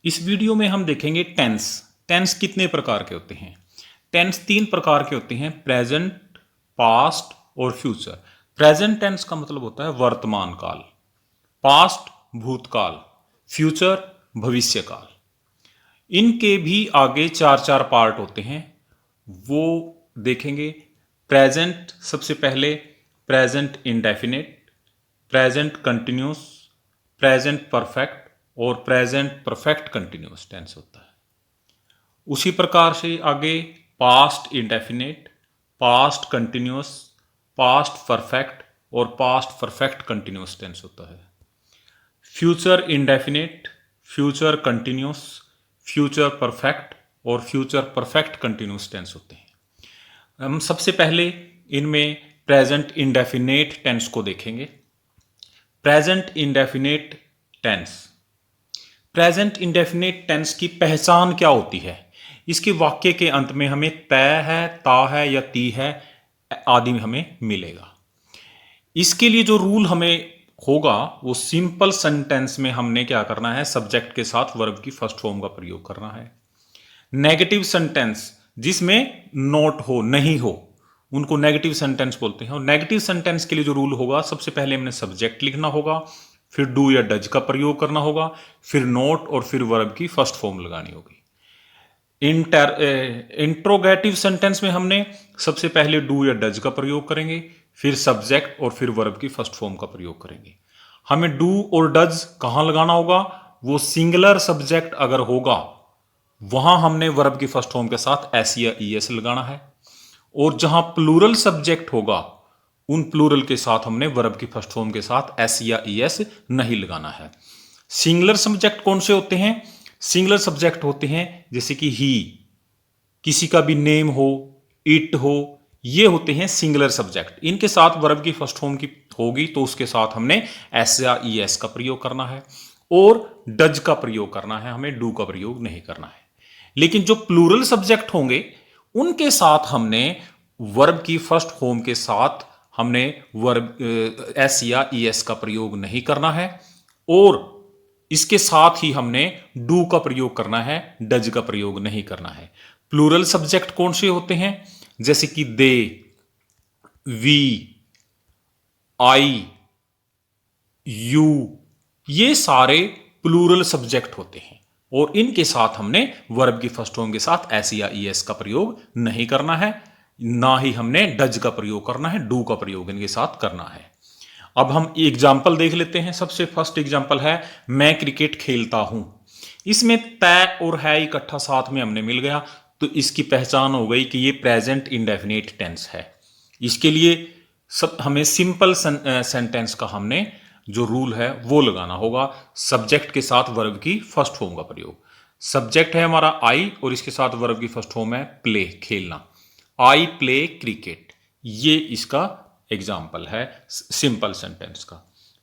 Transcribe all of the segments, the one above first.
इस वीडियो में हम देखेंगे टेंस। टेंस कितने प्रकार के होते हैं? टेंस तीन प्रकार के होते हैं, प्रेजेंट, पास्ट और फ्यूचर। प्रेजेंट टेंस का मतलब होता है वर्तमान काल, पास्ट भूतकाल, फ्यूचर भविष्य काल। इनके भी आगे चार चार पार्ट होते हैं, वो देखेंगे। प्रेजेंट सबसे पहले present indefinite, present continuous, present perfect और प्रेजेंट परफेक्ट कंटिन्यूस टेंस होता है। उसी प्रकार से आगे past indefinite, past continuous, past perfect और पास्ट परफेक्ट कंटिन्यूस टेंस होता है। Future indefinite, future continuous, future perfect और फ्यूचर परफेक्ट कंटिन्यूस टेंस होते हैं। हम सबसे पहले इनमें प्रेजेंट इंडेफिनेट टेंस को देखेंगे। Present indefinite tense, present indefinite tense की पहचान क्या होती है? इसके वाक्य के अंत में हमें तय है, ता है या ती है आदि हमें मिलेगा। इसके लिए जो रूल हमें होगा वो सिंपल सेंटेंस में हमने क्या करना है, सब्जेक्ट के साथ वर्ब की फर्स्ट फॉर्म का प्रयोग करना है। नेगेटिव सेंटेंस जिसमें नॉट हो, नहीं हो, उनको नेगेटिव सेंटेंस बोलते हैं। और नेगेटिव सेंटेंस के लिए जो रूल होगा, सबसे पहले हमने सब्जेक्ट लिखना होगा, फिर डू या डज का प्रयोग करना होगा, फिर नॉट और फिर वर्ब की फर्स्ट फॉर्म लगानी होगी। इंट्रोगेटिव सेंटेंस में हमने सबसे पहले डू या डज का प्रयोग करेंगे, फिर सब्जेक्ट और फिर वर्ब की फर्स्ट फॉर्म का प्रयोग करेंगे। हमें डू और डज कहां लगाना होगा? वो सिंगुलर सब्जेक्ट अगर होगा वहां हमने वर्ब की फर्स्ट फॉर्म के साथ एस या ईएस लगाना है, और जहां प्लूरल सब्जेक्ट होगा उन प्लूरल के साथ हमने वर्ब की फर्स्ट फॉर्म के साथ एस या ईएस नहीं लगाना है। सिंगुलर सब्जेक्ट कौन से होते हैं? सिंगुलर सब्जेक्ट होते हैं जैसे कि ही, किसी का भी नेम हो, इट हो, ये होते हैं सिंगुलर सब्जेक्ट। इनके साथ वर्ब की फर्स्ट फॉर्म की होगी तो उसके साथ हमने एस या ईएस का प्रयोग करना है, और डज का प्रयोग करना है, हमें डू का प्रयोग नहीं करना है। लेकिन जो प्लूरल सब्जेक्ट होंगे उनके साथ हमने वर्ब की फर्स्ट फॉर्म के साथ हमने वर्ब एस या ईएस का प्रयोग नहीं करना है, और इसके साथ ही हमने डू का प्रयोग करना है, डज का प्रयोग नहीं करना है। प्लूरल सब्जेक्ट कौन से होते हैं? जैसे कि दे, वी, आई, यू, ये सारे प्लूरल सब्जेक्ट होते हैं, और इनके साथ हमने वर्ब की फर्स्ट फॉर्म के साथ एस या ईएस का प्रयोग नहीं करना है, ना ही हमने डज का प्रयोग करना है, डू का प्रयोग इनके साथ करना है। अब हम एग्जाम्पल देख लेते हैं। सबसे फर्स्ट एग्जाम्पल है, मैं क्रिकेट खेलता हूं। इसमें तय और है इकट्ठा साथ में हमने मिल गया, तो इसकी पहचान हो गई कि ये प्रेजेंट इंडेफिनिट टेंस है। इसके लिए सब हमें सिंपल सेंटेंस का हमने जो रूल है वो लगाना होगा, सब्जेक्ट के साथ वर्ब की फर्स्ट फॉर्म का प्रयोग। सब्जेक्ट है हमारा आई और इसके साथ वर्ब की फर्स्ट फॉर्म है प्ले, खेलना। आई प्ले क्रिकेट, ये इसका एग्जाम्पल है सिंपल सेंटेंस का।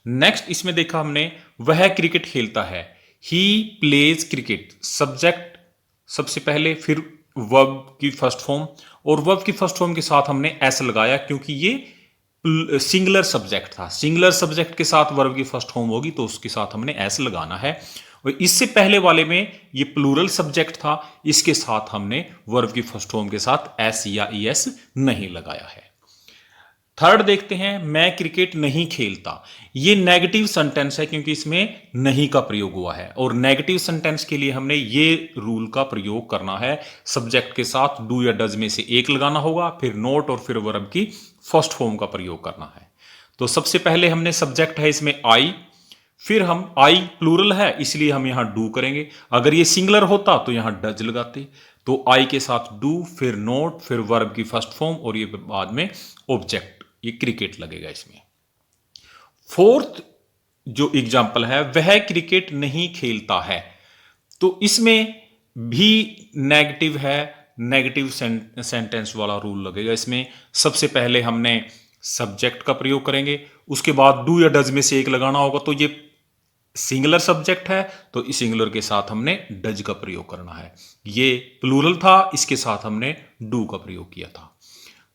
नेक्स्ट इसमें देखा हमने, वह क्रिकेट खेलता है, ही प्लेज क्रिकेट। सब्जेक्ट सबसे पहले, फिर वर्ब की फर्स्ट फॉर्म, और वर्ब की फर्स्ट फॉर्म के साथ हमने एस लगाया क्योंकि ये सिंगुलर सब्जेक्ट था। सिंगुलर सब्जेक्ट के साथ वर्ब की फर्स्ट फॉर्म होगी तो उसके साथ हमने एस लगाना है। और इससे पहले वाले में ये प्लूरल सब्जेक्ट था, इसके साथ हमने वर्ब की फर्स्ट फॉर्म के साथ एस या ईएस नहीं लगाया है। थर्ड देखते हैं, मैं क्रिकेट नहीं खेलता। ये नेगेटिव सेंटेंस है क्योंकि इसमें नहीं का प्रयोग हुआ है, और नेगेटिव सेंटेंस के लिए हमने ये रूल का प्रयोग करना है, सब्जेक्ट के साथ डू या डज में से एक लगाना होगा, फिर नोट और फिर वर्ब की फर्स्ट फॉर्म का प्रयोग करना है। तो सबसे पहले हमने सब्जेक्ट है इसमें आई, फिर हम आई प्लूरल है इसलिए हम यहां डू करेंगे। अगर ये सिंगुलर होता तो यहां डज लगाते। तो आई के साथ डू, फिर नोट, फिर वर्ब की फर्स्ट फॉर्म, और ये बाद में ऑब्जेक्ट, ये क्रिकेट लगेगा इसमें। फोर्थ जो एग्जाम्पल है, वह क्रिकेट नहीं खेलता है, तो इसमें भी नेगेटिव है, नेगेटिव सेंटेंस वाला रूल लगेगा इसमें। सबसे पहले हमने सब्जेक्ट का प्रयोग करेंगे, उसके बाद डू या डज में से एक लगाना होगा, तो ये सिंगुलर सब्जेक्ट है तो इस सिंगुलर के साथ हमने डज का प्रयोग करना है। ये प्लूरल था, इसके साथ हमने डू का प्रयोग किया था।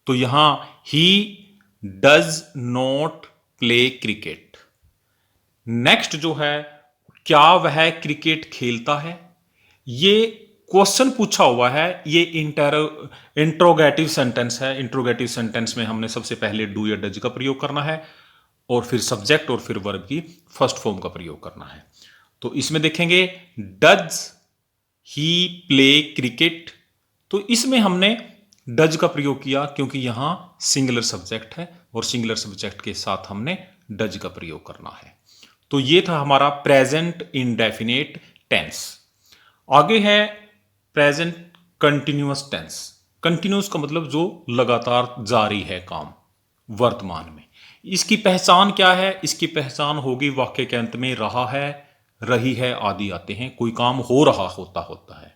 तो यहां he does not play cricket. Next जो है, क्या वह क्रिकेट खेलता है? ये क्वेश्चन पूछा हुआ है, ये इंट्रोगेटिव सेंटेंस है। इंट्रोगेटिव सेंटेंस में हमने सबसे पहले डू या डज का प्रयोग करना है और फिर सब्जेक्ट और फिर वर्ब की फर्स्ट फॉर्म का प्रयोग करना है। तो इसमें देखेंगे डज ही प्ले क्रिकेट, तो इसमें हमने डज का प्रयोग किया क्योंकि यहां सिंगुलर सब्जेक्ट है और सिंगुलर सब्जेक्ट के साथ हमने डज का प्रयोग करना है। तो ये था हमारा प्रेजेंट इंडेफिनिट टेंस। आगे है प्रेजेंट कंटिन्यूअस टेंस। कंटिन्यूअस का मतलब जो लगातार जारी है काम वर्तमान में। इसकी पहचान क्या है? इसकी पहचान होगी वाक्य के अंत में रहा है, रही है आदि आते हैं, कोई काम हो रहा होता है।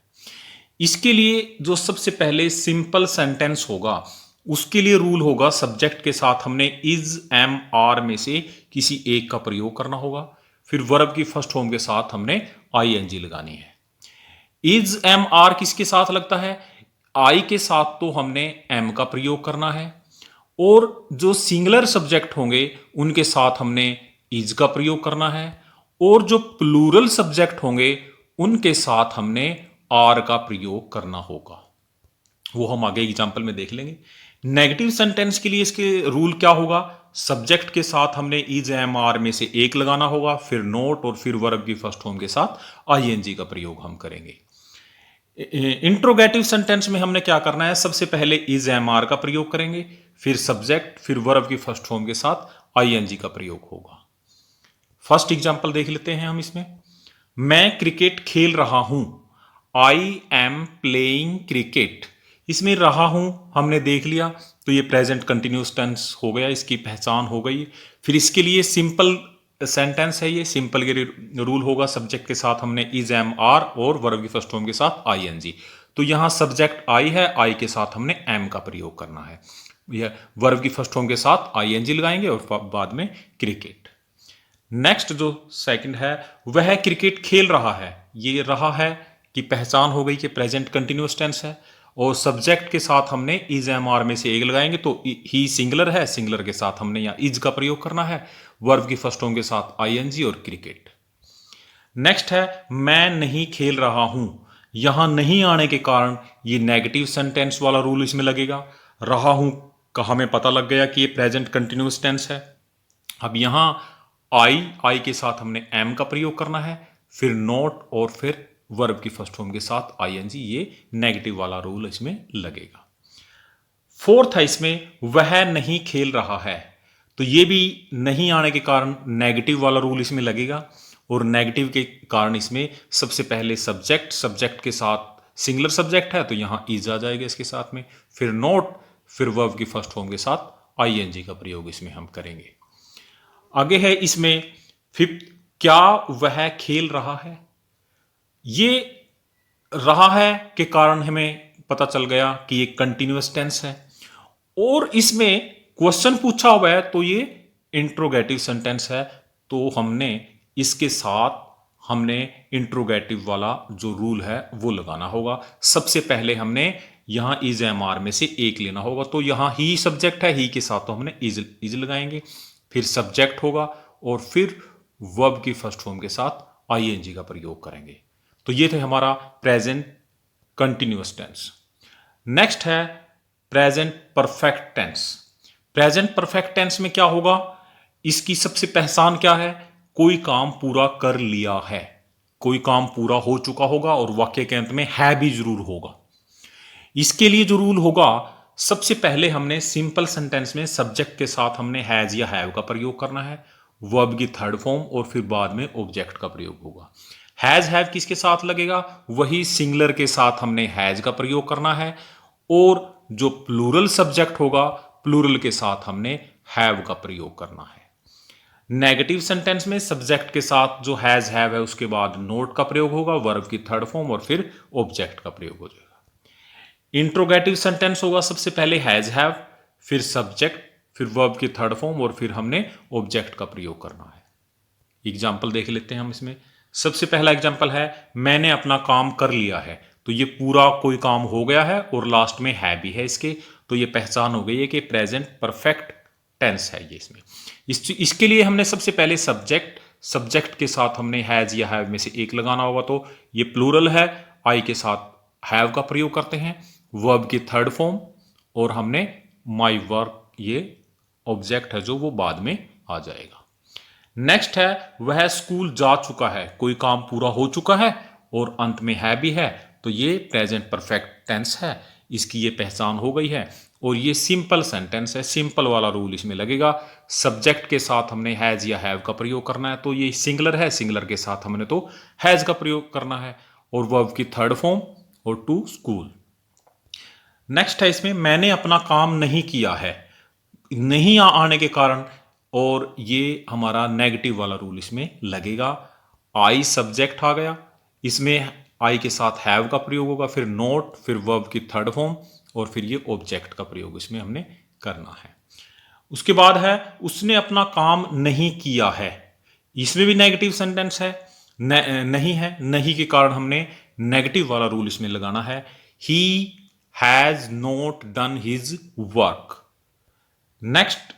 इसके लिए जो सबसे पहले सिंपल सेंटेंस होगा उसके लिए रूल होगा सब्जेक्ट के साथ हमने इज, एम, आर में से किसी एक का प्रयोग करना होगा। फिर वर्ब की फर्स्ट फॉर्म के साथ हमने आईएनजी लगानी है। इज, एम, आर किसके साथ लगता है? आई के साथ तो हमने एम का प्रयोग करना है और जो सिंगुलर सब्जेक्ट होंगे उनके साथ हमने इज का प्रयोग करना है और जो प्लूरल सब्जेक्ट होंगे उनके साथ हमने आर का प्रयोग करना होगा। वो हम आगे एग्जाम्पल में देख लेंगे। नेगेटिव सेंटेंस के लिए इसके रूल क्या होगा? सब्जेक्ट के साथ हमने इज, एम, आर में से एक लगाना होगा, फिर नोट और फिर वर्ब की फर्स्ट फॉर्म के साथ आईएनजी का प्रयोग हम करेंगे। इंट्रोगेटिव सेंटेंस में हमने क्या करना है? सबसे पहले इज, एम, आर का प्रयोग करेंगे, फिर सब्जेक्ट, फिर वर्ब की फर्स्ट फॉर्म के साथ आईएनजी का प्रयोग होगा। फर्स्ट एग्जांपल देख लेते हैं हम इसमें। मैं क्रिकेट खेल रहा हूं, आई एम प्लेइंग क्रिकेट। इसमें रहा हूं हमने देख लिया तो ये प्रेजेंट कंटिन्यूस टेंस हो गया, इसकी पहचान हो गई। फिर इसके लिए सिंपल सेंटेंस है, ये सिंपल के रूल होगा सब्जेक्ट के साथ हमने इज, एम, आर और वर्ब की फर्स्ट फॉर्म के साथ आईएनजी। तो यहां सब्जेक्ट आई है, आई के साथ हमने एम का प्रयोग करना है। यह वर्ब की फर्स्ट फॉर्म के साथ आईएनजी लगाएंगे और बाद में क्रिकेट। नेक्स्ट जो सेकंड है, वह क्रिकेट खेल रहा है। ये रहा है की पहचान हो गई कि प्रेजेंट कंटिन्यूअस टेंस है और सब्जेक्ट के साथ हमने इज, एम, आर में से एक लगाएंगे तो ही सिंगुलर है, सिंगुलर के साथ हमने यहां इज का प्रयोग करना है, वर्ब की फर्स्ट फॉर्म के साथ आईएनजी और क्रिकेट। नेक्स्ट है मैं नहीं खेल रहा हूं। यहां नहीं आने के कारण ये नेगेटिव सेंटेंस वाला रूल इसमें लगेगा। रहा हूं का हमें पता लग गया कि ये प्रेजेंट कंटिन्यूअस टेंस है। अब यहां आई के साथ हमने एम का प्रयोग करना है, फिर नॉट और फिर वर्ब की फर्स्ट फॉर्म के साथ आईएनजी, ये नेगेटिव वाला रूल इसमें लगेगा। फोर्थ है इसमें वह नहीं खेल रहा है, तो ये भी नहीं आने के कारण नेगेटिव वाला रूल इसमें लगेगा और नेगेटिव के कारण इसमें सबसे पहले सब्जेक्ट के साथ सिंगुलर सब्जेक्ट है तो यहां इज आ जाएगा इसके साथ में, फिर नॉट, फिर वर्ब की फर्स्ट फॉर्म के साथ आईएनजी का प्रयोग इसमें हम करेंगे। आगे है इसमें फिफ्थ, क्या वह खेल रहा है। ये रहा है के कारण हमें पता चल गया कि ये कंटिन्यूअस टेंस है और इसमें क्वेश्चन पूछा हुआ है तो ये इंट्रोगेटिव सेंटेंस है, तो हमने इसके साथ हमने इंट्रोगेटिव वाला जो रूल है वो लगाना होगा। सबसे पहले हमने यहां इज, एम, आर में से एक लेना होगा, तो यहां ही सब्जेक्ट है, ही के साथ तो हमने इज लगाएंगे, फिर सब्जेक्ट होगा और फिर वर्ब की फर्स्ट फॉर्म के साथ आईएनजी का प्रयोग करेंगे। तो ये थे हमारा प्रेजेंट कंटिन्यूअस टेंस। नेक्स्ट है present perfect tense. Present perfect tense में क्या होगा? इसकी सबसे पहचान क्या है? कोई काम पूरा कर लिया है, कोई काम पूरा हो चुका होगा और वाक्य के अंत में है भी जरूर होगा। इसके लिए जो रूल होगा, सबसे पहले हमने सिंपल सेंटेंस में सब्जेक्ट के साथ हमने हैज या हैव का प्रयोग करना है, वर्ब की थर्ड फॉर्म और फिर बाद में ऑब्जेक्ट का प्रयोग होगा। हैज, हैव किसके साथ लगेगा? वही सिंगुलर के साथ हमने हैज का प्रयोग करना है और जो प्लूरल सब्जेक्ट होगा प्लूरल के साथ हमने हैव का प्रयोग करना है। नेगेटिव सेंटेंस में सब्जेक्ट के साथ जो हैज, हैव है उसके बाद नोट का प्रयोग होगा, वर्ब की थर्ड फॉर्म और फिर ऑब्जेक्ट का प्रयोग हो जाएगा। इंट्रोगेटिव सेंटेंस होगा सबसे पहले हैज, हैव, फिर सब्जेक्ट, फिर वर्ब की थर्ड फॉर्म और फिर हमने ऑब्जेक्ट का प्रयोग करना है। एग्जाम्पल देख लेते हैं हम इसमें। सबसे पहला एग्जाम्पल है मैंने अपना काम कर लिया है, तो ये पूरा कोई काम हो गया है और लास्ट में है भी है इसके, तो ये पहचान हो गई है कि प्रेजेंट परफेक्ट टेंस है ये इसमें। इसके लिए हमने सबसे पहले सब्जेक्ट के साथ हमने हैज या हैव में से एक लगाना होगा, तो ये प्लूरल है, आई के साथ हैव का प्रयोग करते हैं, वर्ब की थर्ड फॉर्म, और हमने माई वर्क, ये ऑब्जेक्ट है जो वो बाद में आ जाएगा। नेक्स्ट है वह स्कूल जा चुका है, कोई काम पूरा हो चुका है और अंत में है भी है, तो ये प्रेजेंट परफेक्ट टेंस है, इसकी ये पहचान हो गई है। और ये सिंपल सेंटेंस है, सिंपल वाला रूल इसमें लगेगा। सब्जेक्ट के साथ हमने हैज या हैव का प्रयोग करना है, तो ये सिंगुलर है, सिंगुलर के साथ हमने तो हैज का प्रयोग करना है, और वर्ब की थर्ड फॉर्म और टू स्कूल। नेक्स्ट है इसमें मैंने अपना काम नहीं किया है, नहीं आने के कारण, और ये हमारा नेगेटिव वाला रूल इसमें लगेगा। आई सब्जेक्ट आ गया, इसमें आई के साथ हैव का प्रयोग होगा, फिर नोट, फिर वर्ब की थर्ड फॉर्म, और फिर ये ऑब्जेक्ट का प्रयोग इसमें हमने करना है। उसके बाद है उसने अपना काम नहीं किया है, इसमें भी नेगेटिव सेंटेंस है, नहीं है, नहीं के कारण हमने नेगेटिव वाला रूल इसमें लगाना है। He has not done his work. Next,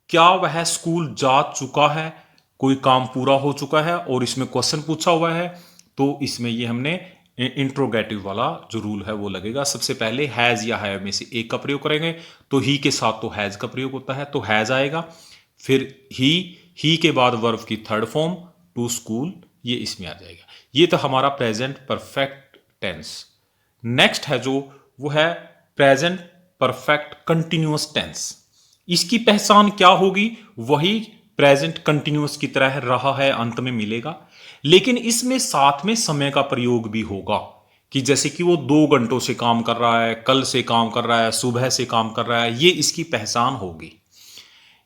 क्या वह स्कूल जा चुका है, कोई काम पूरा हो चुका है और इसमें क्वेश्चन पूछा हुआ है, तो इसमें ये हमने इंट्रोगेटिव वाला जो रूल है वो लगेगा। सबसे पहले हैज या हैव में से एक का प्रयोग करेंगे, तो ही के साथ तो हैज का प्रयोग होता है, तो हैज आएगा, फिर ही के बाद वर्ब की थर्ड फॉर्म टू स्कूल, ये इसमें आ जाएगा। ये तो हमारा प्रेजेंट परफेक्ट टेंस। नेक्स्ट है जो वो है प्रेजेंट परफेक्ट कंटिन्यूअस टेंस। इसकी पहचान क्या होगी, वही प्रेजेंट कंटिन्यूअस की तरह रहा है अंत में मिलेगा, लेकिन इसमें साथ में समय का प्रयोग भी होगा, कि जैसे कि वो 2 घंटों से काम कर रहा है, कल से काम कर रहा है, सुबह से काम कर रहा है, ये इसकी पहचान होगी।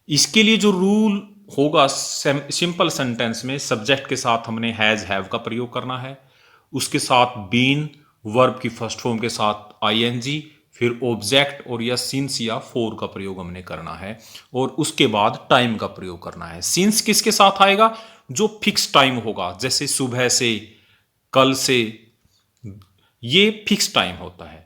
इसके लिए जो रूल होगा, सिंपल सेंटेंस में सब्जेक्ट के साथ हमने हैज हैव का प्रयोग करना है, उसके साथ बीन, वर्ब की फर्स्ट फॉर्म के साथ आईएनजी, फिर ऑब्जेक्ट और या सिंस या फोर का प्रयोग हमने करना है, और उसके बाद टाइम का प्रयोग करना है। सिंस किसके साथ आएगा, जो फिक्स टाइम होगा, जैसे सुबह से, कल से, ये फिक्स टाइम होता है।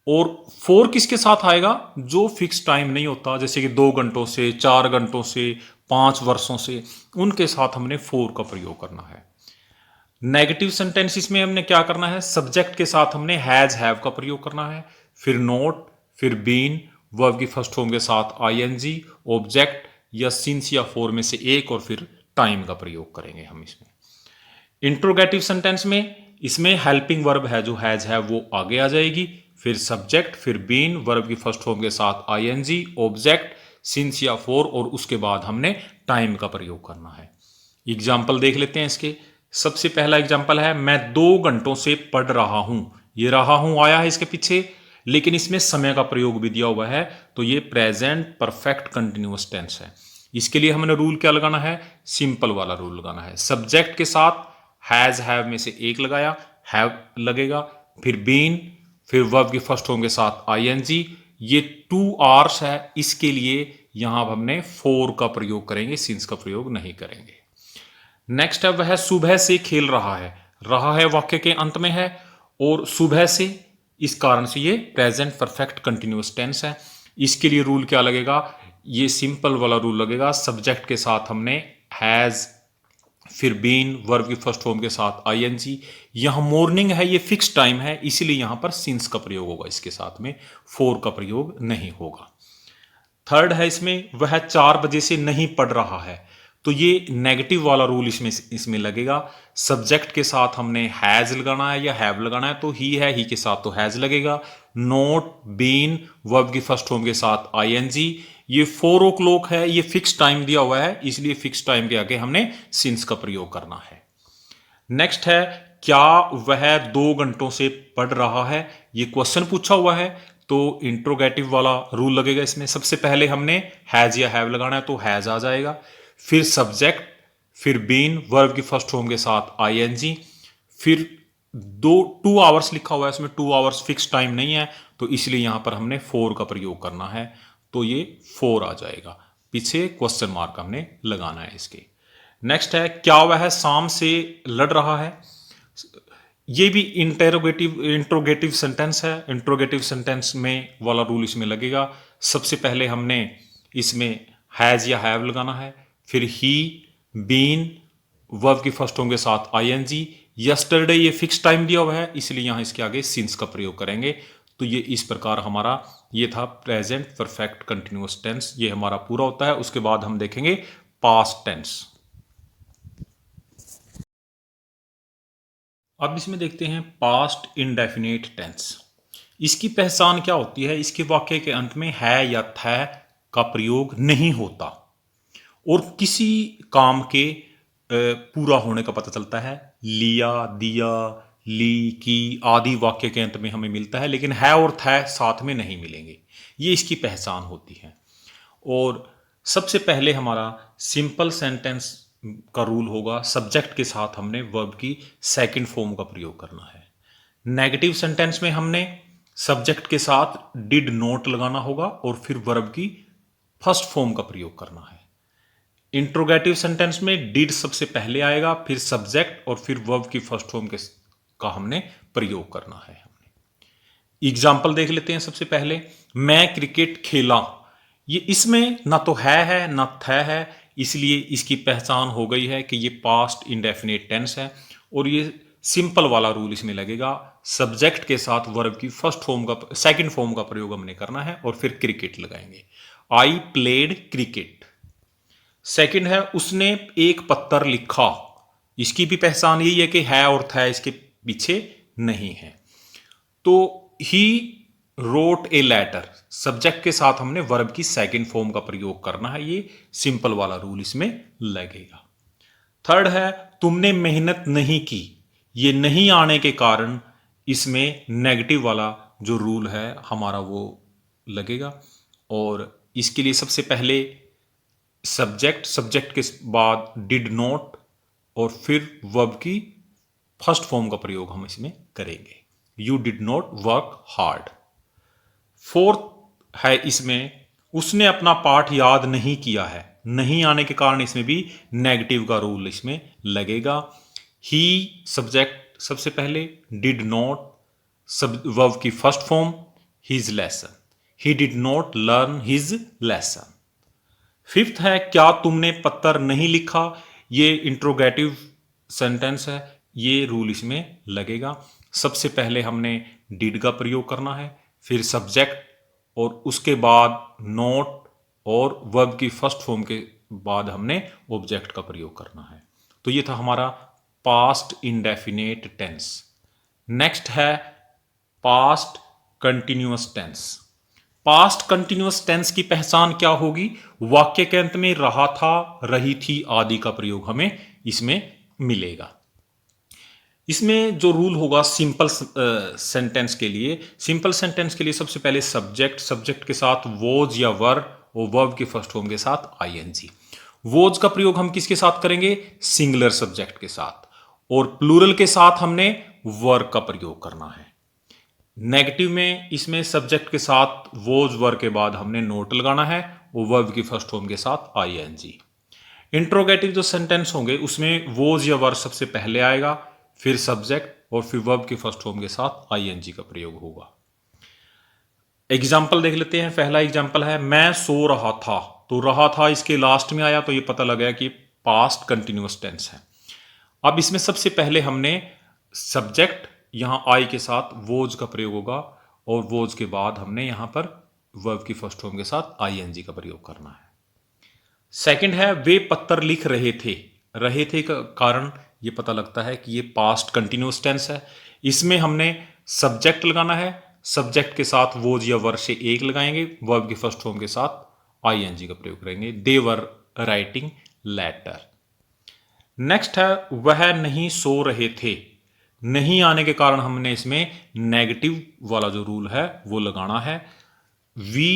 और फोर किसके साथ आएगा, जो फिक्स टाइम नहीं होता, जैसे कि 2 घंटों से, 4 घंटों से, 5 वर्षों से, उनके साथ हमने फोर का प्रयोग करना है। नेगेटिव सेंटेंस में हमने क्या करना है, सब्जेक्ट के साथ हमने हैज हैव का प्रयोग करना है, फिर नोट, फिर बीन, वर्ब की फर्स्ट फॉर्म के साथ आईएनजी, ऑब्जेक्ट या सिंस या फोर में से एक, और फिर टाइम का प्रयोग करेंगे हम इसमें। इंट्रोगेटिव सेंटेंस में इसमें हेल्पिंग वर्ब है जो हैज है वो आगे आ जाएगी, फिर सब्जेक्ट, फिर बीन, वर्ब की फर्स्ट फॉर्म के साथ आईएनजी, ऑब्जेक्ट, सिंस या फोर, और उसके बाद हमने टाइम का प्रयोग करना है। एग्जाम्पल देख लेते हैं इसके। सबसे पहला एग्जाम्पल है मैं 2 घंटों से पढ़ रहा हूं। ये रहा हूं आया है इसके पीछे, लेकिन इसमें समय का प्रयोग भी दिया हुआ है, तो ये प्रेजेंट परफेक्ट कंटिन्यूअस टेंस है। इसके लिए हमने रूल क्या लगाना है, सिंपल वाला रूल लगाना है। सब्जेक्ट के साथ हैज हैव में से एक लगाया, हैव लगेगा, फिर बीन, फिर वर्ब की फर्स्ट फॉर्म के साथ आईएनजी, ये 2 आवर्स है, इसके लिए यहां हमने फोर का प्रयोग करेंगे, सिंस का प्रयोग नहीं करेंगे। नेक्स्ट है वह सुबह से खेल रहा है वाक्य के अंत में है, और सुबह से, इस कारण से ये प्रेजेंट परफेक्ट कंटिन्यूअस टेंस है। इसके लिए रूल क्या लगेगा, ये सिंपल वाला रूल लगेगा। सब्जेक्ट के साथ हमने हैज, फिर बीन, वर्ब की फर्स्ट फॉर्म के साथ आईएनजी, यहां मॉर्निंग है, ये फिक्स टाइम है, इसीलिए यहां पर सिंस का प्रयोग होगा, इसके साथ में फोर का प्रयोग नहीं होगा। थर्ड है इसमें वह 4 बजे से नहीं पढ़ रहा है, तो ये नेगेटिव वाला रूल इसमें लगेगा। सब्जेक्ट के साथ हमने हैज लगाना है या हैव लगाना है, तो ही है, ही के साथ तो हैज लगेगा। नोट, बीन, वर्ब की फर्स्ट फॉर्म के साथ आईएनजी, ये 4 o'clock है, ये फिक्स टाइम दिया हुआ है, इसलिए फिक्स टाइम के आगे हमने सिंस का प्रयोग करना है। नेक्स्ट है क्या वह 2 घंटों से पढ़ रहा है, ये क्वेश्चन पूछा हुआ है, तो इंट्रोगेटिव वाला रूल लगेगा इसमें। सबसे पहले हमने हैज या हैव लगाना है, तो हैज आ जाएगा, फिर सब्जेक्ट, फिर बीन, वर्ब की फर्स्ट फॉर्म के साथ आईएनजी, फिर 2 आवर्स लिखा हुआ है, इसमें 2 आवर्स फिक्स टाइम नहीं है, तो इसलिए यहां पर हमने फोर का प्रयोग करना है, तो ये 4 आ जाएगा, पीछे क्वेश्चन मार्क हमने लगाना है इसके। नेक्स्ट है क्या वह शाम से लड़ रहा है, ये भी इंट्रोगेटिव सेंटेंस है। इंट्रोगेटिव सेंटेंस में वाला रूल इसमें लगेगा। सबसे पहले हमने इसमें हैज या हैव लगाना है, फिर ही, बीन, वर्ब की फर्स्ट फॉर्म के साथ आईएनजी, यस्टरडे ये फिक्स टाइम दिया हुआ है, इसलिए यहां इसके आगे सिंस का प्रयोग करेंगे। तो ये इस प्रकार हमारा ये था प्रेजेंट परफेक्ट कंटिन्यूअस टेंस, ये हमारा पूरा होता है। उसके बाद हम देखेंगे पास्ट टेंस। अब इसमें देखते हैं पास्ट इंडेफिनिट टेंस। इसकी पहचान क्या होती है? इसके वाक्य के अंत में है या था का प्रयोग नहीं होता और किसी काम के पूरा होने का पता चलता है। लिया, दिया, ली, की आदि वाक्य के अंत में हमें मिलता है, लेकिन है और था साथ में नहीं मिलेंगे। ये इसकी पहचान होती है। और सबसे पहले हमारा सिंपल सेंटेंस का रूल होगा, सब्जेक्ट के साथ हमने वर्ब की सेकंड फॉर्म का प्रयोग करना है। नेगेटिव सेंटेंस में हमने सब्जेक्ट के साथ डिड नॉट लगाना होगा और फिर वर्ब की फर्स्ट फॉर्म का प्रयोग करना है। इंट्रोगेटिव सेंटेंस में डिड सबसे पहले आएगा, फिर सब्जेक्ट और फिर वर्ब की फर्स्ट फॉर्म का हमने प्रयोग करना है। एग्जाम्पल देख लेते हैं। सबसे पहले मैं क्रिकेट खेला, ये इसमें ना तो है ना था है, इसलिए इसकी पहचान हो गई है कि ये पास्ट इंडेफिनिट टेंस है। और ये सिंपल वाला रूल इसमें लगेगा, सब्जेक्ट के साथ वर्ब की फर्स्ट फॉर्म का सेकंड फॉर्म का प्रयोग हमने करना है और फिर क्रिकेट लगाएंगे। I played cricket. सेकंड है उसने एक पत्र लिखा, इसकी भी पहचान यही है कि है और था इसके पीछे नहीं है। तो he wrote a letter, subject के साथ हमने वर्ब की सेकंड फॉर्म का प्रयोग करना है। ये सिंपल वाला रूल इसमें लगेगा। थर्ड है तुमने मेहनत नहीं की, ये नहीं आने के कारण इसमें नेगेटिव वाला जो रूल है हमारा वो लगेगा। और इसके लिए सबसे पहले सब्जेक्ट के बाद डिड नॉट और फिर वर्ब की फर्स्ट फॉर्म का प्रयोग हम इसमें करेंगे। You did not work hard. Fourth है इसमें उसने अपना पाठ याद नहीं किया है, नहीं आने के कारण इसमें भी नेगेटिव का रूल इसमें लगेगा। ही सब्जेक्ट सबसे पहले, डिड नॉट वर्ब की first form, his lesson, he did not learn his lesson. Fifth है क्या तुमने पत्र नहीं लिखा, ये इंट्रोगेटिव सेंटेंस है, ये रूल इसमें लगेगा। सबसे पहले हमने डिड का प्रयोग करना है, फिर सब्जेक्ट और उसके बाद नॉट और वर्ब की फर्स्ट फॉर्म के बाद हमने ऑब्जेक्ट का प्रयोग करना है। तो ये था हमारा पास्ट इंडेफिनेट टेंस। नेक्स्ट है past continuous tense. Past continuous tense की पहचान क्या होगी? वाक्य के अंत में रहा था, रही थी आदि का प्रयोग हमें इसमें मिलेगा। इसमें जो रूल होगा सिंपल सेंटेंस के लिए, सिंपल सेंटेंस के लिए सबसे पहले सब्जेक्ट के साथ वॉज या वर और वर्ब की फर्स्ट फॉर्म के साथ आईएनजी। वॉज का प्रयोग हम किसके साथ करेंगे? सिंगुलर सब्जेक्ट के साथ। और प्लूरल के साथ हमने वर का प्रयोग करना है। नेगेटिव में इसमें सब्जेक्ट के साथ वॉज वर के बाद हमने नोट लगाना है और वर्ब की फर्स्ट फॉर्म के साथ आईएनजी। इंट्रोगेटिव जो सेंटेंस होंगे उसमें वॉज या वर सबसे पहले आएगा, फिर सब्जेक्ट और फिर वर्ब की फर्स्ट फॉर्म के साथ आईएनजी का प्रयोग होगा। एग्जाम्पल देख लेते हैं। पहला एग्जाम्पल है मैं सो रहा था, तो रहा था इसके लास्ट में आया तो ये पता लगा कि पास्ट कंटिन्यूअस टेंस है। अब इसमें सबसे पहले हमने सब्जेक्ट यहां आई के साथ वोज का प्रयोग होगा और वोज के बाद हमने यहां पर वर्ब की फर्स्ट फॉर्म के साथ आईएनजी का प्रयोग करना है। सेकंड है वे पत्र लिख रहे थे का कारण ये पता लगता है कि ये पास्ट कंटिन्यूअस टेंस है। इसमें हमने सब्जेक्ट लगाना है, सब्जेक्ट के साथ वोज या वर से एक लगाएंगे, वर्ब की फर्स्ट फॉर्म के साथ आईएनजी का प्रयोग करेंगे। दे वर राइटिंग लेटर। नेक्स्ट है वह नहीं सो रहे थे, नहीं आने के कारण हमने इसमें नेगेटिव वाला जो रूल है वो लगाना है। We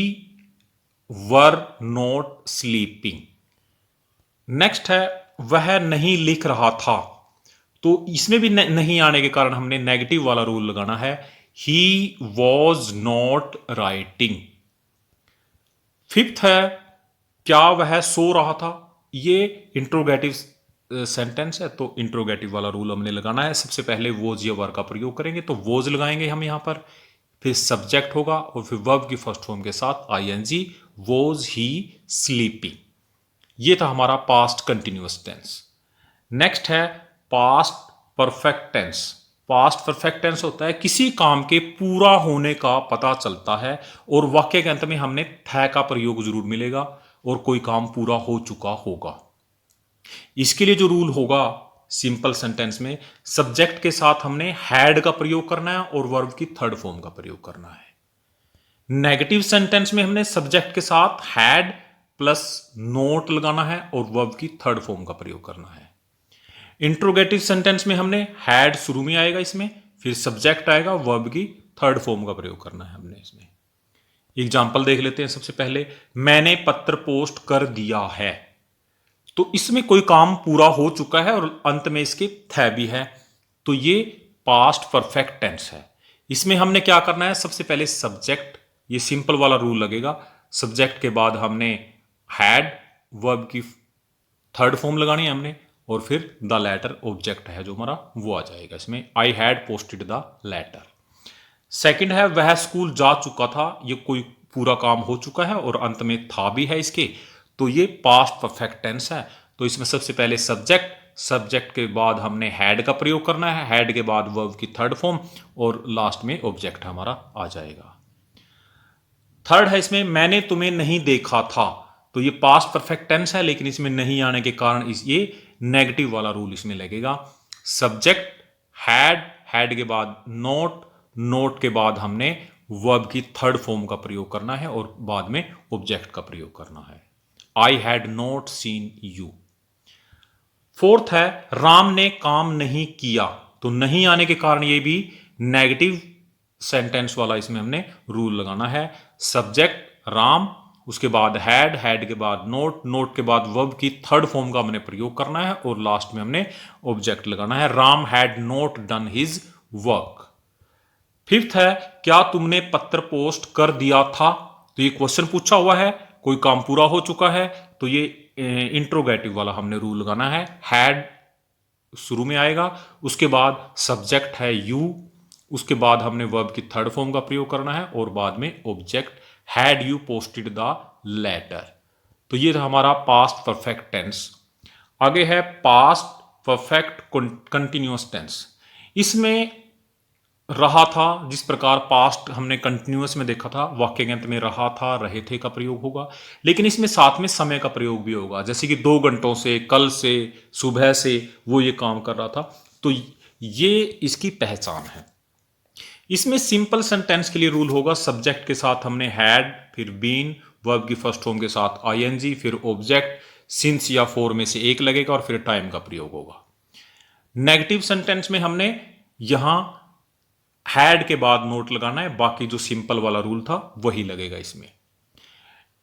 were not sleeping. Next है वह नहीं लिख रहा था, तो इसमें भी नहीं आने के कारण हमने नेगेटिव वाला रूल लगाना है। He was not writing. Fifth है क्या वह सो रहा था, ये इंट्रोगेटिव सेंटेंस है तो इंट्रोगेटिव वाला रूल हमने लगाना है। सबसे पहले वोज या वर का प्रयोग करेंगे तो वोज लगाएंगे हम यहां पर, फिर सब्जेक्ट होगा और फिर वर्ब की फर्स्ट फॉर्म के साथ आईएनजी। Was he sleeping. ये था हमारा पास्ट कंटिन्यूअस टेंस। नेक्स्ट है past perfect tense. Past perfect tense होता है किसी काम के पूरा होने का पता चलता है और वाक्य के अंत में हमने थे का प्रयोग जरूर मिलेगा और कोई काम पूरा हो चुका होगा। इसके लिए जो रूल होगा सिंपल सेंटेंस में, सब्जेक्ट के साथ हमने हैड का प्रयोग करना है और वर्ब की थर्ड फॉर्म का प्रयोग करना है। नेगेटिव सेंटेंस में हमने सब्जेक्ट के साथ हैड प्लस नोट लगाना है और वर्ब की थर्ड फॉर्म का प्रयोग करना है। इंट्रोगेटिव सेंटेंस में हमने हैड शुरू में आएगा इसमें, फिर सब्जेक्ट आएगा, वर्ब की थर्ड फॉर्म का प्रयोग करना है हमने इसमें। एग्जाम्पल देख लेते हैं। सबसे पहले, मैंने पत्र पोस्ट कर दिया है। तो इसमें कोई काम पूरा हो चुका है और अंत में इसके थे भी है, तो ये पास्ट परफेक्ट टेंस है। इसमें हमने क्या करना है, सबसे पहले सब्जेक्ट, ये सिंपल वाला रूल लगेगा। सब्जेक्ट के बाद हमने हैड, वर्ब की थर्ड फॉर्म लगानी है हमने, और फिर द लेटर ऑब्जेक्ट है जो हमारा वो आ जाएगा इसमें। I had posted the letter. Second है, वह स्कूल जा चुका था। ये कोई पूरा काम हो चुका है और अंत में था भी है इसके, तो ये पास्ट परफेक्ट टेंस है। तो इसमें सबसे पहले सब्जेक्ट, सब्जेक्ट के बाद हमने हैड का प्रयोग करना है, हैड के बाद वर्ब की थर्ड फॉर्म और लास्ट में ऑब्जेक्ट हमारा आ जाएगा। थर्ड है इसमें, मैंने तुम्हें नहीं देखा था। तो ये पास्ट परफेक्ट टेंस है, लेकिन इसमें नहीं आने के कारण ये नेगेटिव वाला रूल इसमें लगेगा। सब्जेक्ट हैड, हैड के बाद नोट, नोट के बाद हमने वर्ब की थर्ड फॉर्म का प्रयोग करना है और बाद में ऑब्जेक्ट का प्रयोग करना है। I had not seen you. Fourth है, राम ने काम नहीं किया। तो नहीं आने के कारण ये भी नेगेटिव सेंटेंस वाला इसमें हमने रूल लगाना है। सब्जेक्ट राम, उसके बाद हैड, हैड के बाद नोट, नोट के बाद वर्ब की थर्ड फॉर्म का हमने प्रयोग करना है और लास्ट में हमने ऑब्जेक्ट लगाना है। Ram had not done his work. Fifth है, क्या तुमने पत्र पोस्ट कर दिया था। तो ये क्वेश्चन पूछा हुआ है, कोई काम पूरा हो चुका है, तो ये इंट्रोगेटिव वाला हमने रूल लगाना है। हैड शुरू में आएगा, उसके बाद सब्जेक्ट है यू, उसके बाद हमने वर्ब की थर्ड फॉर्म का प्रयोग करना है और बाद में object, had you posted the letter. तो ये था हमारा पास्ट परफेक्ट टेंस। आगे है पास्ट परफेक्ट कंटिन्यूअस टेंस। इसमें रहा था, जिस प्रकार पास्ट हमने कंटिन्यूअस में देखा था, वाक्य के अंत में रहा था, रहे थे का प्रयोग होगा, लेकिन इसमें साथ में समय का प्रयोग भी होगा। जैसे कि 2 घंटों से, कल से, सुबह से वो ये काम कर रहा था, तो ये इसकी पहचान है। इसमें सिंपल सेंटेंस के लिए रूल होगा, सब्जेक्ट के साथ हमने हैड, फिर बीन, वर्ब की फर्स्ट फॉर्म के साथ आईएनजी, फिर ऑब्जेक्ट, सिंस या फॉर में से एक लगेगा और फिर टाइम का प्रयोग होगा। नेगेटिव सेंटेंस में हमने यहां हैड के बाद नोट लगाना है, बाकी जो सिंपल वाला रूल था वही लगेगा इसमें।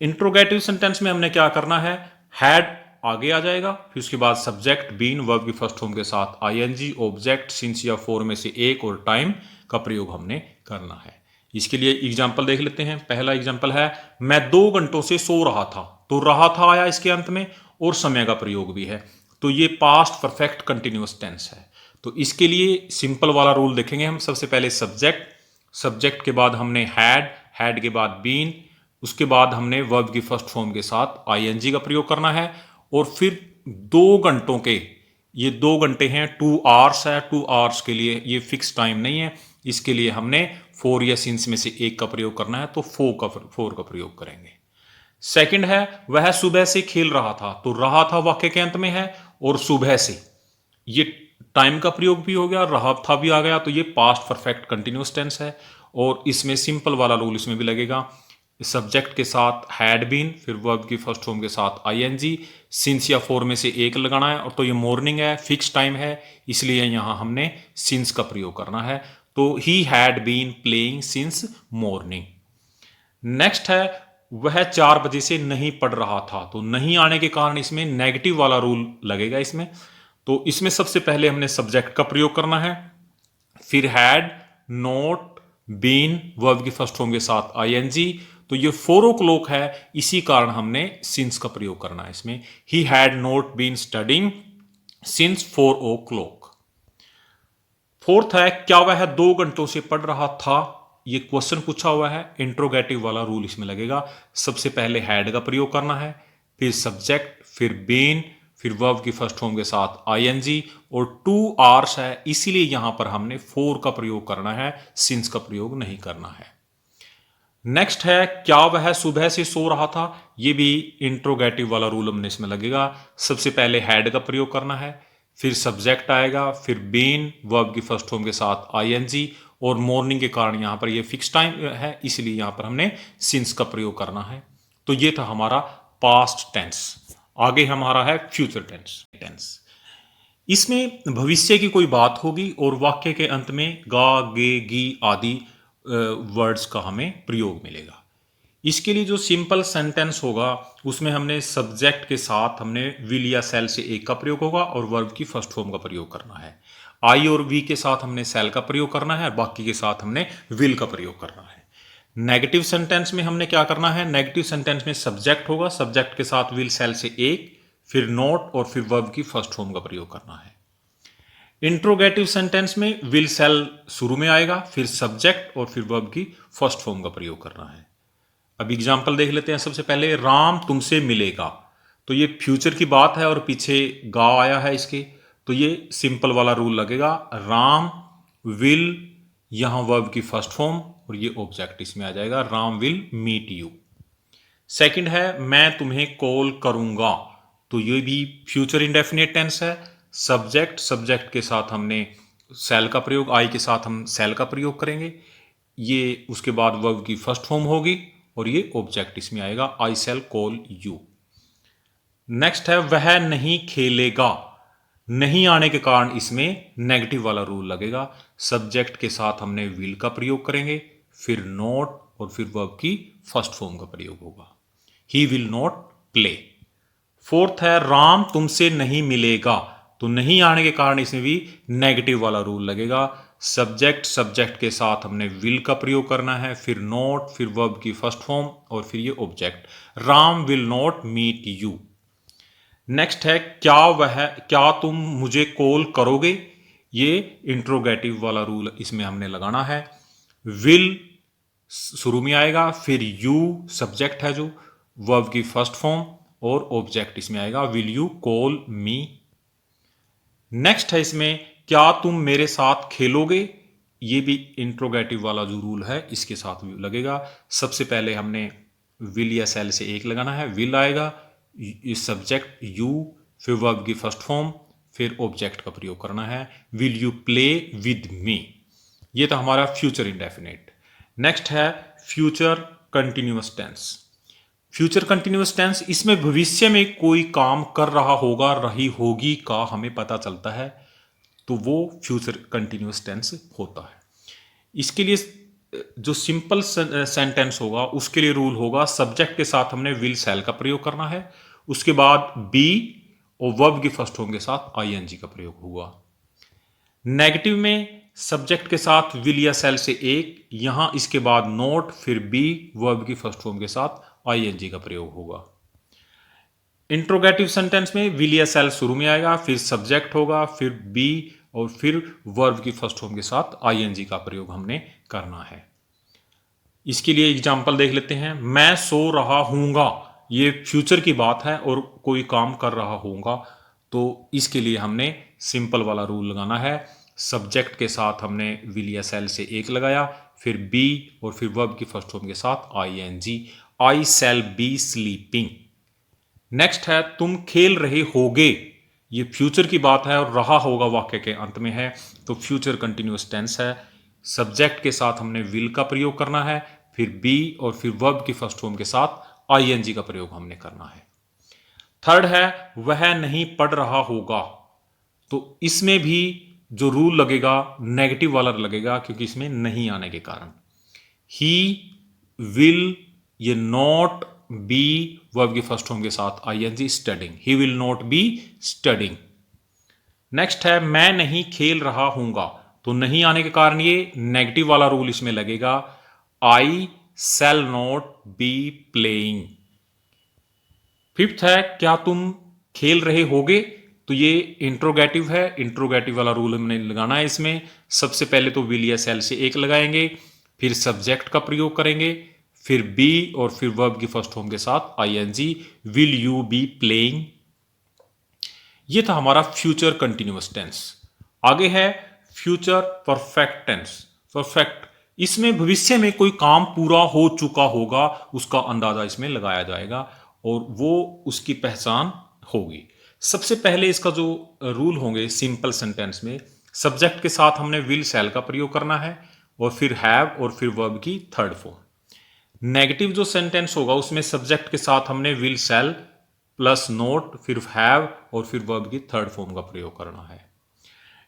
इंट्रोगेटिव सेंटेंस में हमने क्या करना है, हैड आगे आ जाएगा, फिर उसके बाद सब्जेक्ट, बीन, वर्ब की फर्स्ट फॉर्म के साथ आईएनजी, ऑब्जेक्ट, सिंस या फॉर में से एक और टाइम का प्रयोग हमने करना है। इसके लिए एग्जाम्पल देख लेते हैं। पहला एग्जाम्पल है, मैं 2 घंटों से सो रहा था। तो रहा था आया इसके अंत में और समय का प्रयोग भी है, तो ये पास्ट परफेक्ट कंटिन्यूअस टेंस है। तो इसके लिए सिंपल वाला रूल देखेंगे हम। सबसे पहले सब्जेक्ट, सब्जेक्ट के बाद हमने हैड, हैड के बाद बीन, उसके बाद हमने वर्ब की फर्स्ट फॉर्म के साथ आईएनजी का प्रयोग करना है और फिर 2 घंटों के, ये 2 घंटे हैं, 2 आवर्स है, 2 आवर्स के लिए ये फिक्स टाइम नहीं है, इसके लिए हमने फोर या सिंस में से एक का प्रयोग करना है, तो फोर का प्रयोग करेंगे। सेकंड है, वह सुबह से खेल रहा था। तो रहा था वाक्य के अंत में है और सुबह से, ये टाइम का प्रयोग भी हो गया, रहा था भी आ गया, तो ये पास्ट परफेक्ट कंटिन्यूअस टेंस है। और इसमें सिंपल वाला रूल इसमें भी लगेगा, सब्जेक्ट के साथ हैड बीन, फिर वर्ब की फर्स्ट फॉर्म के साथ आईएनजी, सिंस या फॉर में से एक लगाना है, और तो ये मॉर्निंग है, फिक्स टाइम है, इसलिए यहां हमने सिंस का प्रयोग करना है। तो he had been playing since morning. Next है, वह 4 बजे से नहीं पढ़ रहा था। तो नहीं आने के कारण इसमें नेगेटिव वाला रूल लगेगा इसमें। तो इसमें सबसे पहले हमने सब्जेक्ट का प्रयोग करना है, फिर हैड, नॉट, बीन, वर्ब की फर्स्ट फॉर्म के साथ आईएनजी। तो ये 4 o'clock है, इसी कारण हमने सिंस का प्रयोग करना है इसमें। He had not been studying since 4 o'clock। Fourth है, क्या वह 2 घंटों से पढ़ रहा था। ये क्वेश्चन पूछा हुआ है, इंट्रोगेटिव वाला रूल इसमें लगेगा। सबसे पहले हैड का प्रयोग करना है, फिर सब्जेक्ट, फिर बीन, फिर वर्ब की फर्स्ट फॉर्म के साथ आईएनजी, और टू आवर्स है इसीलिए यहां पर हमने फोर का प्रयोग करना है, सिंस का प्रयोग नहीं करना है। नेक्स्ट है, क्या वह सुबह से सो रहा था। ये भी इंट्रोगेटिव वाला रूल हमने इसमें लगेगा। सबसे पहले हैड का प्रयोग करना है, फिर सब्जेक्ट आएगा, फिर बीन वर्ब की फर्स्ट फॉर्म के साथ आईएनजी, और मॉर्निंग के कारण यहां पर ये फिक्स टाइम है इसलिए यहां पर हमने सिंस का प्रयोग करना है। तो ये था हमारा पास्ट टेंस। आगे हमारा है फ्यूचर टेंस। इसमें भविष्य की कोई बात होगी और वाक्य के अंत में गा, गे, गी आदि वर्ड्स का हमें प्रयोग मिलेगा। इसके लिए जो सिंपल सेंटेंस होगा उसमें हमने सब्जेक्ट के साथ हमने विल या सेल से एक का प्रयोग होगा और वर्ब की फर्स्ट फॉर्म का प्रयोग करना है। आई और वी के साथ हमने सेल का प्रयोग करना है, बाकी के साथ हमने विल का प्रयोग करना है। नेगेटिव सेंटेंस में हमने क्या करना है, नेगेटिव सेंटेंस में सब्जेक्ट होगा, सब्जेक्ट के साथ विल सेल से एक, फिर नॉट और फिर वर्ब की फर्स्ट फॉर्म का प्रयोग करना है। इंट्रोगेटिव सेंटेंस में विल सेल शुरू में आएगा, फिर सब्जेक्ट और फिर वर्ब की फर्स्ट फॉर्म का प्रयोग करना है। अब एग्जांपल देख लेते हैं। सबसे पहले राम तुमसे मिलेगा, तो ये फ्यूचर की बात है और पीछे गा आया है इसके, तो ये सिंपल वाला रूल लगेगा, राम विल, यहां वर्ब की फर्स्ट फॉर्म और ये ऑब्जेक्ट इसमें आ जाएगा, Ram will meet you. Second है, मैं तुम्हें कॉल करूंगा, तो ये भी फ्यूचर इंडेफिनिट टेंस है। सब्जेक्ट के साथ हमने सेल का प्रयोग, आई के साथ हम सेल का प्रयोग करेंगे, ये उसके बाद वर्ब की फर्स्ट फॉर्म होगी और ये ऑब्जेक्ट इसमें आएगा, आई शैल कॉल यू। नेक्स्ट है, वह नहीं खेलेगा, नहीं आने के कारण इसमें नेगेटिव वाला रूल लगेगा। सब्जेक्ट के साथ हमने विल का प्रयोग करेंगे, फिर नॉट और फिर वर्ब की फर्स्ट फॉर्म का प्रयोग होगा, he will not play. Fourth है, राम तुमसे नहीं मिलेगा, तो नहीं आने के कारण इसमें भी नेगेटिव वाला रूल लगेगा। सब्जेक्ट के साथ हमने विल का प्रयोग करना है, फिर नॉट, फिर वर्ब की फर्स्ट फॉर्म और फिर ये object, Ram will not meet you. Next है, क्या तुम मुझे कॉल करोगे, ये इंट्रोगेटिव वाला रूल इसमें हमने लगाना है। विल शुरू में आएगा, फिर यू सब्जेक्ट है जो, वर्ब की फर्स्ट फॉर्म और ऑब्जेक्ट इसमें आएगा, will you call me. Next है इसमें, क्या तुम मेरे साथ खेलोगे, ये भी इंट्रोगेटिव वाला जो रूल है इसके साथ भी लगेगा। सबसे पहले हमने विल या सेल से एक लगाना है, विल आएगा, सब्जेक्ट यू, फिर वर्ब की फर्स्ट फॉर्म, फिर ऑब्जेक्ट का प्रयोग करना है, will you play with me. ये तो हमारा फ्यूचर इंडेफिनिट। नेक्स्ट है future continuous tense. Future continuous tense, इसमें भविष्य में कोई काम कर रहा होगा, रही होगी का हमें पता चलता है, तो वो फ्यूचर कंटिन्यूअस टेंस होता है। इसके लिए जो सिंपल सेंटेंस होगा उसके लिए रूल होगा, सब्जेक्ट के साथ हमने विल सेल का प्रयोग करना है, उसके बाद बी और वर्ब की फर्स्ट फॉर्म के साथ आईएनजी का प्रयोग हुआ। नेगेटिव में सब्जेक्ट के साथ विल या सेल से एक, यहां इसके बाद नॉट, फिर बी वर्ब की फर्स्ट फॉर्म के साथ आईएनजी का प्रयोग होगा। इंट्रोगेटिव सेंटेंस में विल या सेल शुरू में आएगा, फिर सब्जेक्ट होगा, फिर बी और फिर वर्ब की फर्स्ट फॉर्म के साथ आईएनजी का प्रयोग हमने करना है। इसके लिए एग्जांपल देख लेते हैं। मैं सो रहा हूंगा, ये फ्यूचर की बात है और कोई काम कर रहा होगा, तो इसके लिए हमने सिंपल वाला रूल लगाना है। सब्जेक्ट के साथ हमने विल या सेल से एक लगाया, फिर बी और फिर वर्ब की फर्स्ट फॉर्म के साथ I N G, I shall be sleeping. Next है, तुम खेल रहे होगे, ये फ्यूचर की बात है और रहा होगा वाक्य के अंत में है, तो फ्यूचर कंटिन्यूअस टेंस है। सब्जेक्ट के साथ हमने विल का प्रयोग करना है, फिर बी और फिर वर्ब की फर्स्ट फॉर्म के साथ आईएनजी का प्रयोग हमने करना है। थर्ड है, वह नहीं पढ़ रहा होगा, तो इसमें भी जो रूल लगेगा नेगेटिव वाला लगेगा, क्योंकि इसमें नहीं आने के कारण। ही विल, ये नॉट, बी वर्ब की फर्स्ट फॉर्म के साथ I N G, studying, he will not be studying. Next है, मैं नहीं खेल रहा हूंगा, तो नहीं आने के कारण ये नेगेटिव वाला रूल इसमें लगेगा, I shall not be playing. Fifth है, क्या तुम खेल रहे होगे, तो ये इंट्रोगेटिव है, इंट्रोगेटिव वाला रूल हमने लगाना है इसमें। सबसे पहले तो विल या सेल से एक लगाएंगे, फिर सब्जेक्ट का प्रयोग करेंगे, फिर बी और फिर वर्ब की फर्स्ट फॉर्म के साथ ING, will you be playing. ये था हमारा फ्यूचर कंटिन्यूअस टेंस। आगे है फ्यूचर परफेक्ट टेंस। परफेक्ट, इसमें भविष्य में कोई काम पूरा हो चुका होगा उसका अंदाजा इसमें लगाया जाएगा और वो उसकी पहचान होगी। सबसे पहले इसका जो रूल होंगे सिंपल सेंटेंस में, सब्जेक्ट के साथ हमने विल शैल का प्रयोग करना है और फिर हैव और फिर वर्ब की थर्ड फॉर्म। नेगेटिव जो सेंटेंस होगा उसमें सब्जेक्ट के साथ हमने विल शैल प्लस नोट फिर हैव और फिर वर्ब की थर्ड फॉर्म का प्रयोग करना है।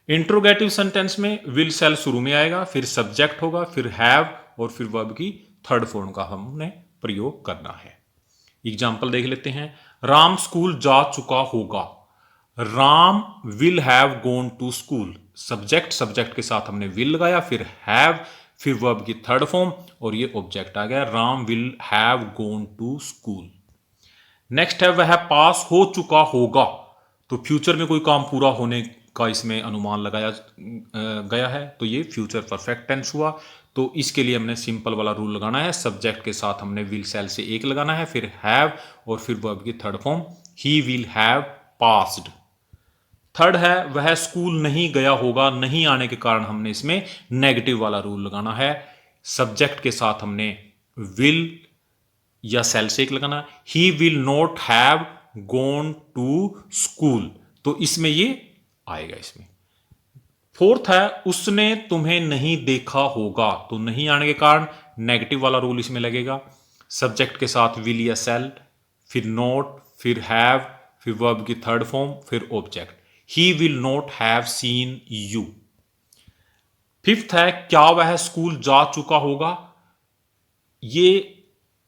इंट्रोगेटिव सेंटेंस में विल शैल शुरू में आएगा, फिर सब्जेक्ट होगा, फिर हैव और फिर वर्ब की थर्ड फॉर्म का हमने प्रयोग करना है। एग्जाम्पल देख लेते हैं। राम स्कूल जा चुका होगा। Ram will have gone to school. Subject के साथ हमने विल लगाया, फिर हैव, फिर वर्ब की थर्ड फॉर्म और ये ऑब्जेक्ट आ गया, Ram will have gone to school. Next है वह पास हो चुका होगा। तो फ्यूचर में कोई काम पूरा होने का इसमें अनुमान लगाया गया है, तो ये फ्यूचर परफेक्ट टेंस हुआ। तो इसके लिए हमने सिंपल वाला रूल लगाना है, सब्जेक्ट के साथ हमने विल शैल से एक लगाना है, फिर हैव और फिर वर्ब की third form, he will have passed. Third है वह स्कूल नहीं गया होगा। नहीं आने के कारण हमने इसमें नेगेटिव वाला रूल लगाना है, सब्जेक्ट के साथ हमने विल या सेल से एक लगाना, he will not have gone to school, तो इसमें ये आएगा इसमें। फोर्थ है उसने तुम्हें नहीं देखा होगा। तो नहीं आने के कारण नेगेटिव वाला रूल इसमें लगेगा, सब्जेक्ट के साथ विल या सेल, फिर नॉट, फिर हैव, फिर वर्ब की थर्ड फॉर्म, फिर object, he will not have seen you. Fifth है क्या वह स्कूल जा चुका होगा। ये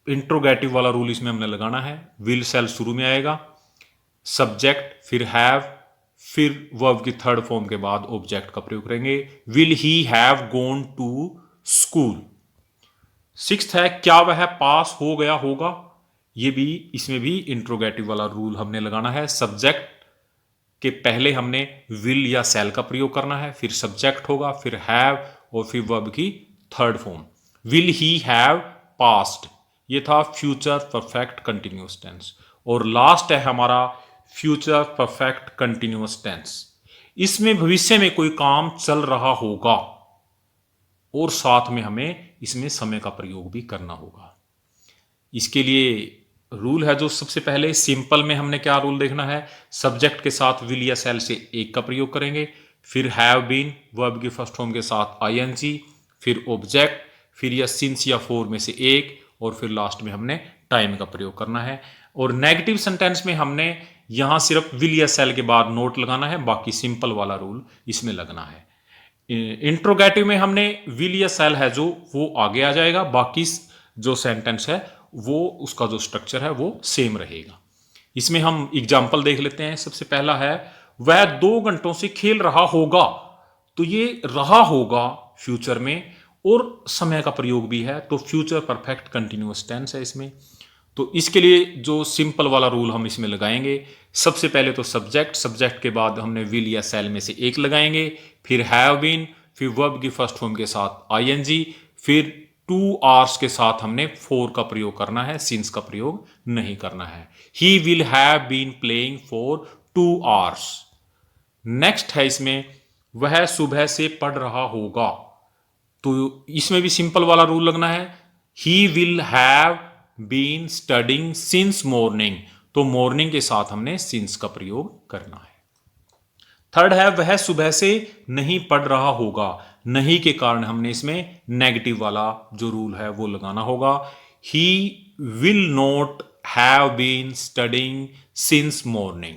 इंट्रोगेटिव वाला रूल इसमें हमने लगाना है, विल सेल शुरू में आएगा, सब्जेक्ट फिर हैव, फिर वर्ब की थर्ड फॉर्म के बाद ऑब्जेक्ट का प्रयोग करेंगे, will he have gone to school. Sixth है क्या वह पास हो गया होगा। ये भी, इसमें भी इंट्रोगेटिव वाला रूल हमने लगाना है, सब्जेक्ट के पहले हमने विल या सेल का प्रयोग करना है, फिर सब्जेक्ट होगा, फिर हैव और फिर वर्ब की third form, will he have passed. ये था फ्यूचर परफेक्ट कंटिन्यूअस टेंस। और लास्ट है हमारा फ्यूचर परफेक्ट कंटिन्यूअस टेंस। इसमें भविष्य में कोई काम चल रहा होगा और साथ में हमें इसमें समय का प्रयोग भी करना होगा। इसके लिए रूल है जो सबसे पहले सिंपल में हमने क्या रूल देखना है, सब्जेक्ट के साथ विल या सेल से एक का प्रयोग करेंगे, फिर हैव बीन वर्ब की फर्स्ट फॉर्म के साथ आईएनजी, फिर ऑब्जेक्ट, फिर या सिंस या फोर में से एक और फिर लास्ट में हमने टाइम का प्रयोग करना है। और नेगेटिव सेंटेंस में हमने यहां सिर्फ विल या सेल के बाद नोट लगाना है, बाकी सिंपल वाला रूल इसमें लगना है। इंट्रोगेटिव में हमने विल या सेल है जो वो आगे आ जाएगा, बाकी जो सेंटेंस है वो उसका जो स्ट्रक्चर है वो सेम रहेगा। इसमें हम एग्जाम्पल देख लेते हैं। सबसे पहला है वह 2 घंटों से खेल रहा होगा। तो ये रहा होगा फ्यूचर में और समय का प्रयोग भी है, तो फ्यूचर परफेक्ट कंटिन्यूअस टेंस है इसमें। तो इसके लिए जो सिंपल वाला रूल हम इसमें लगाएंगे, सबसे पहले तो सब्जेक्ट के बाद हमने विल या सेल में से एक लगाएंगे, फिर हैव बीन, फिर वर्ब की फर्स्ट फॉर्म के साथ आईएनजी, फिर 2 आवर्स के साथ हमने फॉर का प्रयोग करना है, सिंस का प्रयोग नहीं करना है। He will have been playing for 2 hours. Next है इसमें वह सुबह से पढ़ रहा होगा। तो इसमें भी सिंपल वाला रूल लगना है, he will have been studying since morning. तो मॉर्निंग के साथ हमने सिंस का प्रयोग करना है। थर्ड है वह सुबह से नहीं पढ़ रहा होगा। नहीं के कारण हमने इसमें नेगेटिव वाला जो रूल है वो लगाना होगा, he will not have been studying since morning.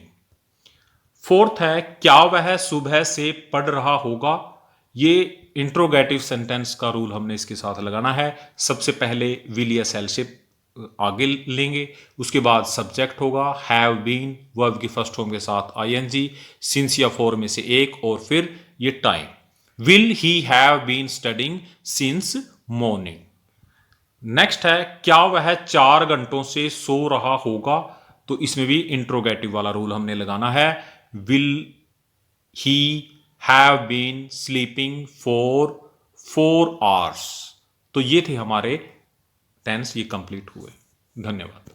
Fourth है क्या वह सुबह से पढ़ रहा होगा। ये इंट्रोगेटिव सेंटेंस का रूल हमने इसके साथ लगाना है। सबसे पहले विल या सेल से आगे लेंगे, उसके बाद सब्जेक्ट होगा, हैव बीन वर्ब की फर्स्ट फॉर्म के साथ आईएनजी, सिंस या फॉर में से एक और फिर ये time, will he have been studying since morning. Next है क्या वह 4 घंटों से सो रहा होगा। तो इसमें भी इंट्रोगेटिव वाला रूल हमने लगाना है, will he have been sleeping for 4 hours. तो ये थे हमारे टेंस, ये कंप्लीट हुए। धन्यवाद।